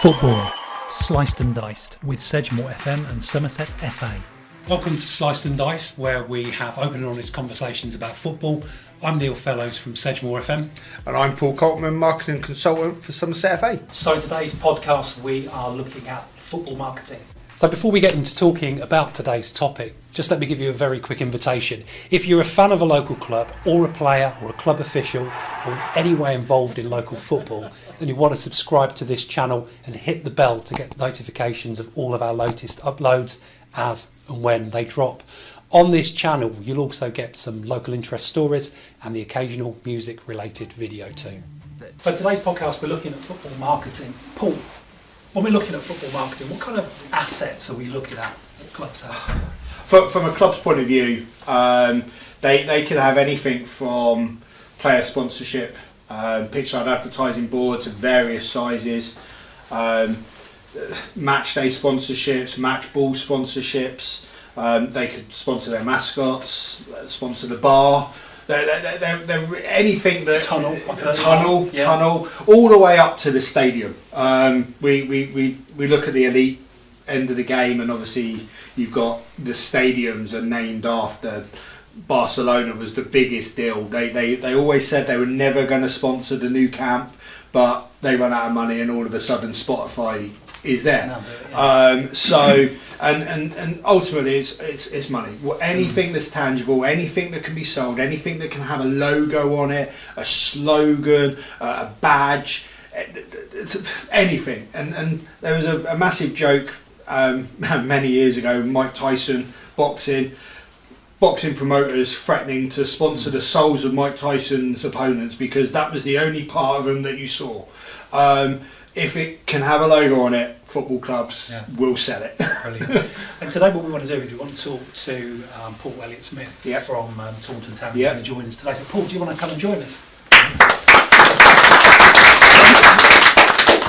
Football, sliced and diced with Sedgemoor FM and Somerset FA. Welcome to Sliced and Diced, where we have open and honest conversations about football. I'm Neil Fellows from Sedgemoor FM. And I'm Paul Coltman, marketing consultant for Somerset FA. So in today's podcast, we are looking at football marketing. So before we get into talking about today's topic, just let me give you a very quick invitation. If you're a fan of a local club or a player or a club official or in any way involved in local football, then you want to subscribe to this channel and hit the bell to get notifications of all of our latest uploads as and when they drop. On this channel, you'll also get some local interest stories and the occasional music related video too. So today's podcast, we're looking at football marketing. Paul, when we're looking at football marketing, what kind of assets are we looking at clubs have? From a club's point of view, they could have anything from player sponsorship, pitchside advertising boards of various sizes, match day sponsorships, match ball sponsorships. They could sponsor their mascots, sponsor the bar. They're anything that tunnel, all the way up to the stadium. We look at the elite end of the game, and obviously you've got the stadiums are named after. Barcelona was the biggest deal. They always said they were never going to sponsor the new camp, but they run out of money, and all of a sudden Spotify is there. And ultimately it's money. Anything that's tangible, anything that can be sold, anything that can have a logo on it, a slogan, a badge, anything. And there was a massive joke many years ago, Mike Tyson, boxing promoters threatening to sponsor the souls of Mike Tyson's opponents because that was the only part of them that you saw. If it can have a logo on it, football clubs will sell it. Brilliant. And today what we want to do is we want to talk to Paul Elliot Smith from Taunton Town. He's going to join us today. So Paul, do you want to come and join us?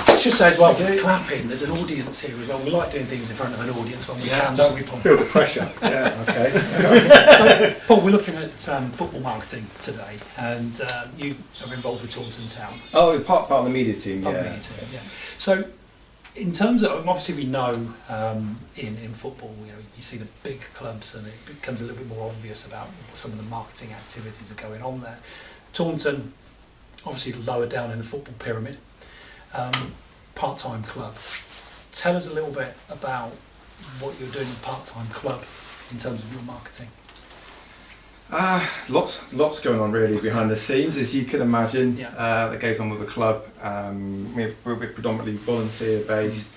I should say as well, clapping, there's an audience here as well. We like doing things in front of an audience when we can, don't we, Paul? Feel the pressure. Okay. So, Paul, we're looking at football marketing today, and you are involved with Taunton Town. Oh, part of the media team, yeah. So, in terms of, obviously we know in football, you see the big clubs and it becomes a little bit more obvious about some of the marketing activities that are going on there. Taunton, obviously lower down in the football pyramid. Part-time club. Tell us a little bit about what you're doing as a part-time club in terms of your marketing. Lots going on really behind the scenes, as you can imagine. That goes on with the club. We're predominantly volunteer based,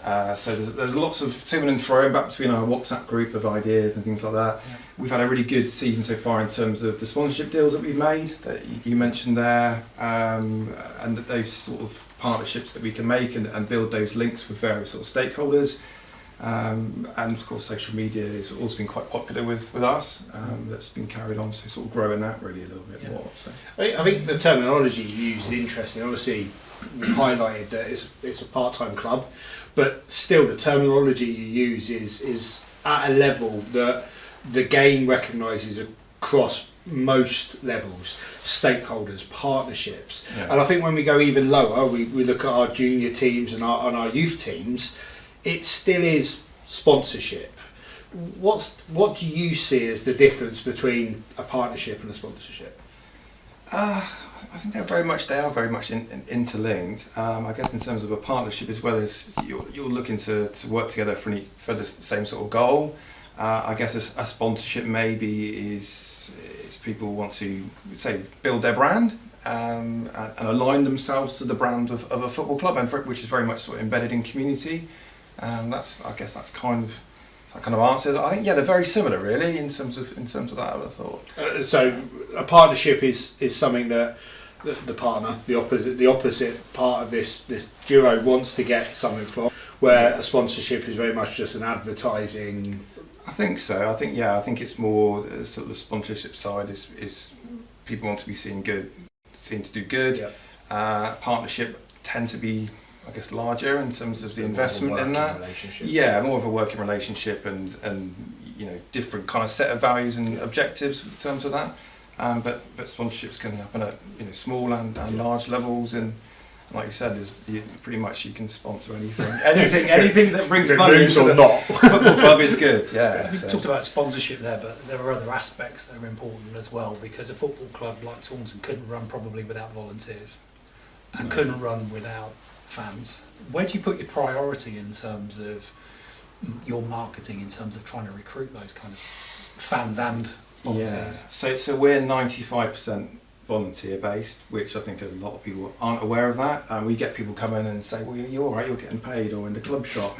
so there's lots of to and fro back between our WhatsApp group of ideas and things like that. We've had a really good season so far in terms of the sponsorship deals that we've made that you mentioned there, and those sort of partnerships that we can make and build those links with various sort of stakeholders. And of course social media has also been quite popular with us. That's been carried on, so sort of growing that really a little bit more. So. I think the terminology you use is interesting. Obviously we highlighted that it's a part-time club, but still the terminology you use is at a level that the game recognises across most levels, stakeholders, partnerships. And I think when we go even lower, we look at our junior teams and our youth teams, it still is sponsorship. What do you see as the difference between a partnership and a sponsorship? I think they are very much interlinked. I guess in terms of a partnership, as well as you're looking to work together for the same sort of goal. I guess a sponsorship maybe is people want to say build their brand and align themselves to the brand of a football club, and which is very much sort of embedded in community. That's kind of that kind of answer. I think they're very similar really in terms of that. I would have thought. So a partnership is something that the partner, the opposite part of this duo wants to get something from, where a sponsorship is very much just an advertising. I think so. I think it's more sort of the sponsorship side is people want to be seen to do good. Partnership tend to be, I guess, larger in terms of the investment in that. More of a working relationship and different kind of set of values and objectives in terms of that. But sponsorships can happen at small and large levels, and Like you said, pretty much you can sponsor anything. Anything that brings money into the not. football club is good. Yeah. We talked about sponsorship there, but there are other aspects that are important as well, because a football club like Taunton couldn't run probably without volunteers and couldn't run without fans. Where do you put your priority in terms of your marketing, in terms of trying to recruit those kind of fans and volunteers? So we're 95% volunteer based, which I think a lot of people aren't aware of that. We get people come in and say, well, you're all right, you're getting paid, or in the club shop.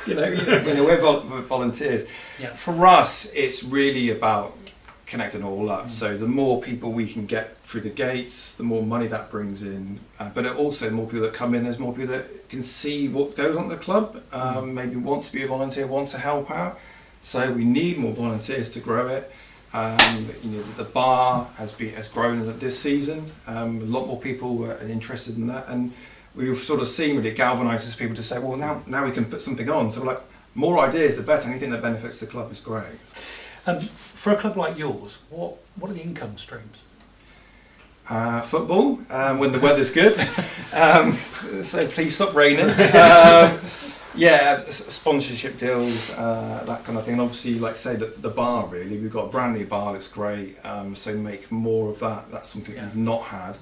We're volunteers. Yeah. For us, it's really about connecting all up. So the more people we can get through the gates, the more money that brings in. But also, the more people that come in, there's more people that can see what goes on at the club, maybe want to be a volunteer, want to help out. So we need more volunteers to grow it. The bar has grown this season. A lot more people are interested in that, and we've sort of seen that it galvanises people to say, well, now we can put something on. So like, more ideas, the better. Anything that benefits the club is great. For a club like yours, what are the income streams? Football, when the weather's good. So please stop raining. Sponsorship deals, that kind of thing. And obviously, like say the bar, really, we've got a brand new bar, looks great. So make more of that. That's something we've not had.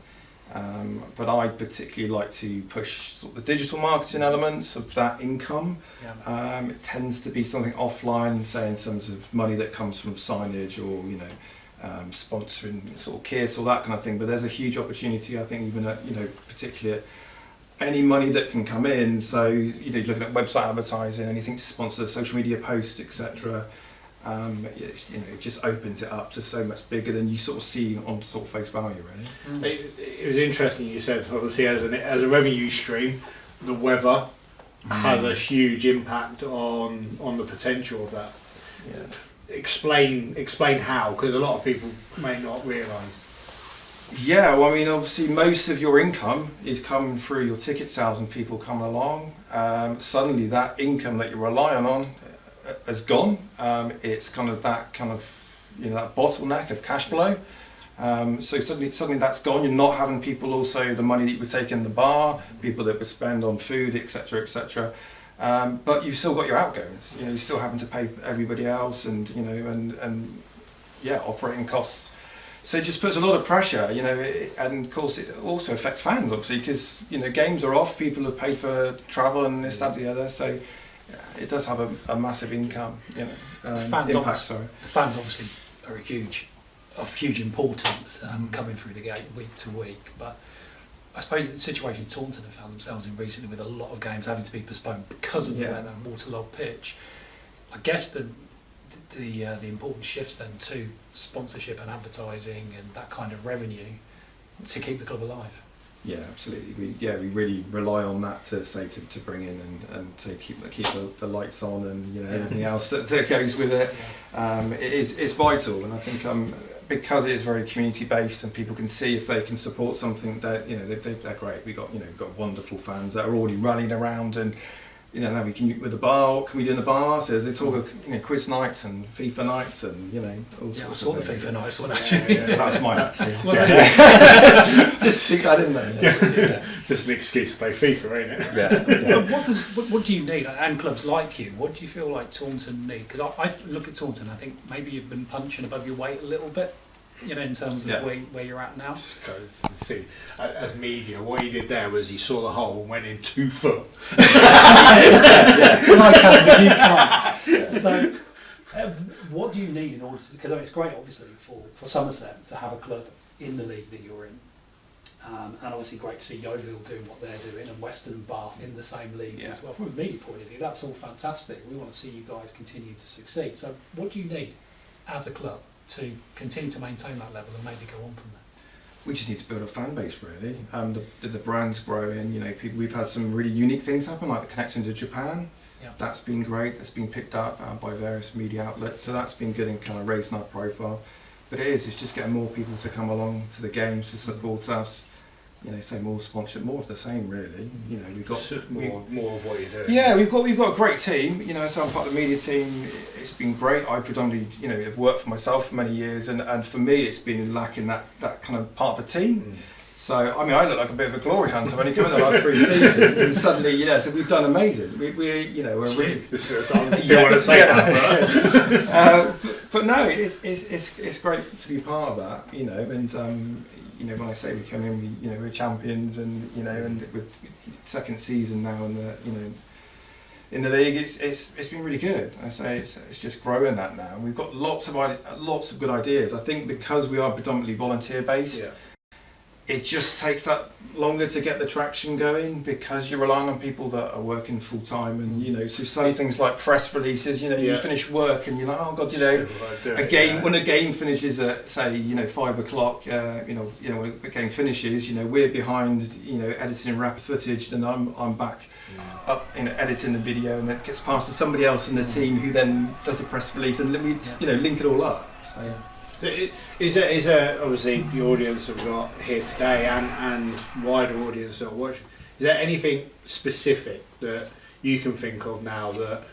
But I particularly like to push sort of the digital marketing elements of that income. It tends to be something offline, say in terms of money that comes from signage or sponsoring sort of kits or that kind of thing. But there's a huge opportunity, I think, even at particularly any money that can come in. So you're looking at website advertising, anything to sponsor social media posts, etc. It just opens it up to so much bigger than you sort of see on sort of face value, really. It was interesting you said, obviously, as a revenue stream, the weather has a huge impact on the potential of that. Explain how, because a lot of people may not realise. Yeah, well, I mean, obviously most of your income is coming through your ticket sales and people coming along. Suddenly that income that you're relying on has gone. It's kind of that that bottleneck of cash flow. So suddenly that's gone. You're not having people also the money that you would take in the bar, people that would spend on food, etc., etc. But you've still got your outgoings. You're still having to pay everybody else, and operating costs. So it just puts a lot of pressure, and of course it also affects fans, obviously, because games are off, people have paid for travel and this, that, the other. So it does have a massive income, impact. The fans obviously are of huge importance coming through the gate week to week. But I suppose the situation Taunton have found themselves in recently, with a lot of games having to be postponed because of the weather and waterlogged pitch. I guess the important shifts then to sponsorship and advertising and that kind of revenue to keep the club alive. Yeah, absolutely. We really rely on that to bring in and to keep the lights on and everything else that goes with it. It's vital, and I think because it is very community based and people can see if they can support something that they're great. We've got wonderful fans that are already rallying around, and now we can with the bar. What can we do in the bar? So they talk of quiz nights and FIFA nights and all sorts. I saw the FIFA nights one actually. That was mine actually. Was it? Just stick that in there. Just an excuse to play FIFA, ain't it? But what do you need? And clubs like you, what do you feel like Taunton need? Because I look at Taunton, I think maybe you've been punching above your weight a little bit. In terms of where you're at now. See, as media, what he did there was he saw the hole and went in 2 foot. Well, I can, but you can't. So, what do you need in order to? Because it's great, obviously, for Somerset to have a club in the league that you're in, and obviously great to see Yeovil doing what they're doing, and Western and Bath in the same leagues as well. From a media point of view, that's all fantastic. We want to see you guys continue to succeed. So, what do you need as a club to continue to maintain that level and maybe go on from there? We just need to build a fan base, really. The brand's growing. We've had some really unique things happen, like the connection to Japan. That's been great. That's been picked up by various media outlets. So that's been good in kind of raising our profile. But it's just getting more people to come along to the games to support us. Say more sponsorship, more of the same, really. We've got more of what you're doing. Yeah, we've got a great team. So I'm part of the media team. It's been great. I predominantly, have worked for myself for many years, and for me, it's been lacking that kind of part of the team. So, I mean, I look like a bit of a glory hunter. I've only come in the last 3 seasons, and suddenly, so we've done amazing. We're really. This is I don't want to say that, but no, it's great to be part of that, and when I say we come in, we're champions, and and with second season now, and in the league, it's been really good. I say it's just growing that now. We've got lots of good ideas. I think because we are predominantly volunteer based. Yeah. It just takes that longer to get the traction going because you're relying on people that are working full time, and so some things like press releases. You finish work and you're like, oh god, when a game finishes at say 5 o'clock, when the game finishes, we're behind, editing rapid footage, then I'm back up, editing the video, and then it gets passed to somebody else in the team who then does the press release, and then we link it all up. So. Yeah. Is there obviously the audience that we've got here today and wider audience that are watching, is there anything specific that you can think of now that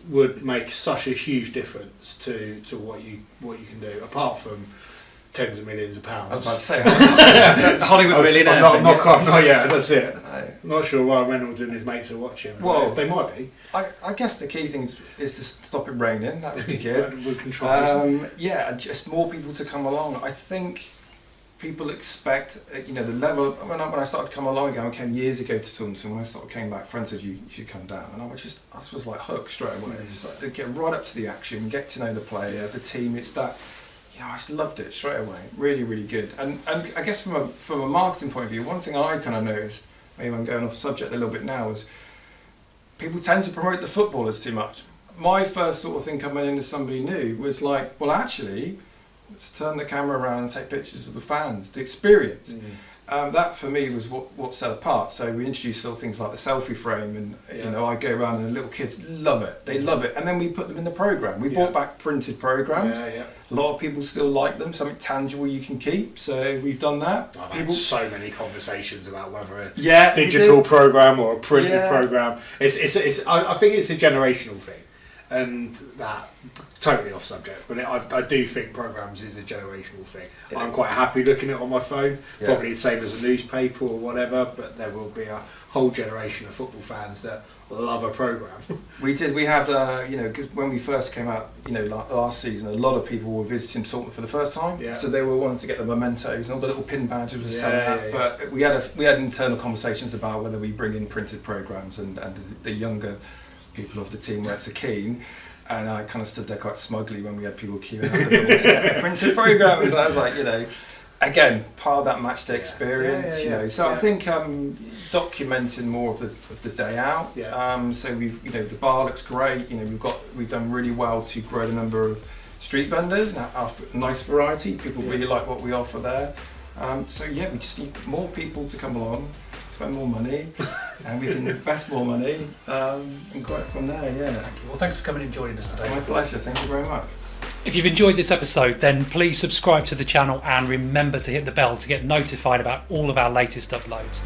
would make such a huge difference to what you can do, apart from tens of millions of pounds? I was about to say Hollywood millionaire. Not yet, that's it. No. Not sure why Reynolds and his mates are watching. Well, they might be. I guess the key thing is to stop it raining. That would be good. We'll control and just more people to come along. I think people expect, the level. When I started to come along again, I came years ago to Taunton. When I came back, friends said you should come down, and I was like hooked straight away. Just like to get right up to the action, get to know the player, the team. It's that. I just loved it straight away. Really, really good. And I guess from a marketing point of view, one thing I kind of noticed, maybe I'm going off subject a little bit now, is people tend to promote the footballers too much. My first sort of thing coming in as somebody new was like, well, actually, let's turn the camera around and take pictures of the fans, the experience. That for me was what set apart. So we introduced little things like the selfie frame, and I go around and the little kids love it. They love it, and then we put them in the program. We brought back printed programs. A lot of people still like them. Something tangible you can keep. So we've done that. I've had so many conversations about whether a digital program or a printed program. I think it's a generational thing, and that. Totally off subject, but I do think programs is a generational thing. I'm quite happy looking at it on my phone, probably the same as a newspaper or whatever, but there will be a whole generation of football fans that love a program. We have, when we first came out, last season, a lot of people were visiting Taunton for the first time, so they were wanting to get the mementos and all the little pin badges and stuff like that. But we had internal conversations about whether we bring in printed programs, and the younger people of the team weren't so keen. And I kind of stood there quite smugly when we had people queuing up the door to get the printed programs. And I was like, again, part of that match day experience, So I think documenting more of the day out. So we've, the bar looks great. We've done really well to grow the number of street vendors and have a nice variety. People really like what we offer there. We just need more people to come along, spend more money, and we can invest more money and grow it from there. Well, thanks for coming and joining us today. My pleasure. Thank you very much. If you've enjoyed this episode, then please subscribe to the channel and remember to hit the bell to get notified about all of our latest uploads.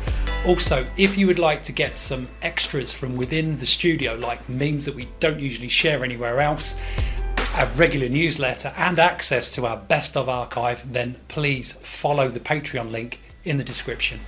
Also, if you would like to get some extras from within the studio, like memes that we don't usually share anywhere else, a regular newsletter and access to our best of archive, then please follow the Patreon link in the description.